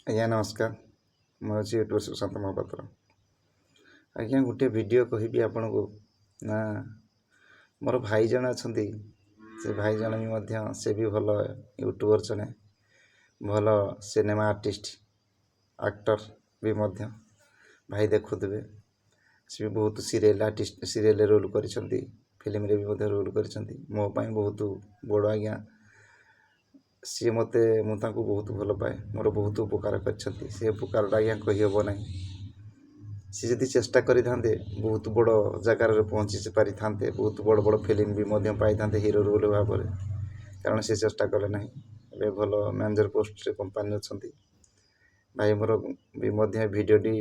ଆଜ୍ଞା ନମସ୍କାର। ମୁଁ ହେଉଛି ୟୁଟ୍ୟୁବର୍ ସୁଶାନ୍ତ ମହାପାତ୍ର। ଆଜ୍ଞା ଗୋଟିଏ ଭିଡ଼ିଓ କହିବି ଆପଣଙ୍କୁ ନା ମୋର ଭାଇ ଜଣେ ଅଛନ୍ତି। ସେ ଭାଇ ଜଣେ ବି ମଧ୍ୟ ସେ ବି ଭଲ ୟୁଟ୍ୟୁବର୍, ଜଣେ ଭଲ ସିନେମା ଆର୍ଟିଷ୍ଟ, ଆକ୍ଟର ବି ମଧ୍ୟ। ଭାଇ ଦେଖୁଥିବେ, ସେ ବି ବହୁତ ସିରିଏଲରେ ରୋଲ୍ କରିଛନ୍ତି, ଫିଲ୍ମରେ ବି ମଧ୍ୟ ରୋଲ୍ କରିଛନ୍ତି। ମୋ ପାଇଁ ବହୁତ ବଡ଼ ଆଜ୍ଞା ସିଏ। ମୁଁ ତାଙ୍କୁ ବହୁତ ଭଲ ପାଏ। ମୋର ବହୁତ ଉପକାର କରିଛନ୍ତି। ସେ ଉପକାରଟା ଆଜ୍ଞା କହିହେବ ନାହିଁ। ସେ ଯଦି ଚେଷ୍ଟା କରିଥାନ୍ତେ ବହୁତ ବଡ଼ ଜାଗାରେ ପହଞ୍ଚି ପାରିଥାନ୍ତେ, ବହୁତ ବଡ଼ ବଡ଼ ଫିଲ୍ମ ବି ମଧ୍ୟ ପାଇଥାନ୍ତେ ହିରୋ ରୋଲ୍ ଭାବରେ। କାରଣ ସେ ଚେଷ୍ଟା କଲେ ନାହିଁ। ଏବେ ଭଲ ମ୍ୟାନେଜର ପୋଷ୍ଟରେ କମ୍ପାନୀ ଅଛନ୍ତି। ଭାଇ ମୋର ବି ମଧ୍ୟ ଭିଡ଼ିଓଟି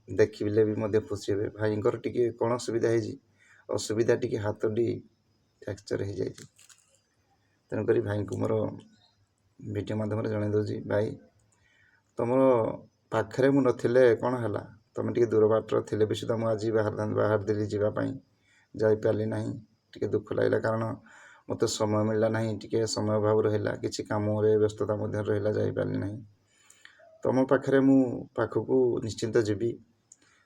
ଦେଖିଲେ ବି ମଧ୍ୟ ଖୁସି ହେବେ। ଭାଇଙ୍କର ଟିକେ କ'ଣ ଅସୁବିଧା ହେଇଛି, ଅସୁବିଧା ଟିକେ ହାତଟି ଫ୍ରାକ୍ଚର ହେଇଯାଇଛି। ତେଣୁକରି ଭାଇଙ୍କୁ ମୋର ଭିଡ଼ିଓ ମାଧ୍ୟମରେ ଜଣାଇ ଦେଉଛି, ଭାଇ ତୁମର ପାଖରେ ମୁଁ ନଥିଲେ କ'ଣ ହେଲା, ତୁମେ ଟିକେ ଦୂର ବାଟରେ ଥିଲେ ବି ସୁଦ୍ଧା ମୁଁ ଆଜି ବାହାରିଥିଲି ଯିବା ପାଇଁ, ଯାଇପାରିଲି ନାହିଁ। ଟିକେ ଦୁଃଖ ଲାଗିଲା, କାରଣ ମୋତେ ସମୟ ମିଳିଲା ନାହିଁ, ଟିକେ ସମୟ ଅଭାବ ରହିଲା, କିଛି କାମରେ ବ୍ୟସ୍ତତା ମଧ୍ୟ ରହିଲା, ଯାଇପାରିଲି ନାହିଁ। ତୁମ ପାଖରେ ମୁଁ ପାଖକୁ ନିଶ୍ଚିନ୍ତ ଯିବି।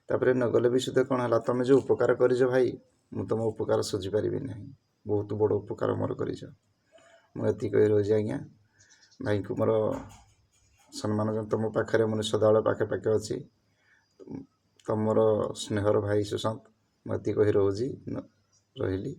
ତାପରେ ନଗଲେ ବି ସୁଦ୍ଧା କ'ଣ ହେଲା, ତୁମେ ଯେଉଁ ଉପକାର କରିଛ ଭାଇ, ମୁଁ ତୁମ ଉପକାର ଶୁଝିପାରିବି ନାହିଁ। ବହୁତ ବଡ଼ ଉପକାର ମୋର କରିଛ। ମୁଁ ଏତିକି କହି ରହୁଛି ଆଜ୍ଞା। ଭାଇଙ୍କୁ ମୋର ସମ୍ମାନ, ତୁମ ପାଖରେ ମୁଁ ସଦାବେଳେ ପାଖେ ଅଛି। ତମର ସ୍ନେହର ଭାଇ ସୁଶାନ୍ତ। ମୁଁ ଏତିକି କହି ରହିଲି।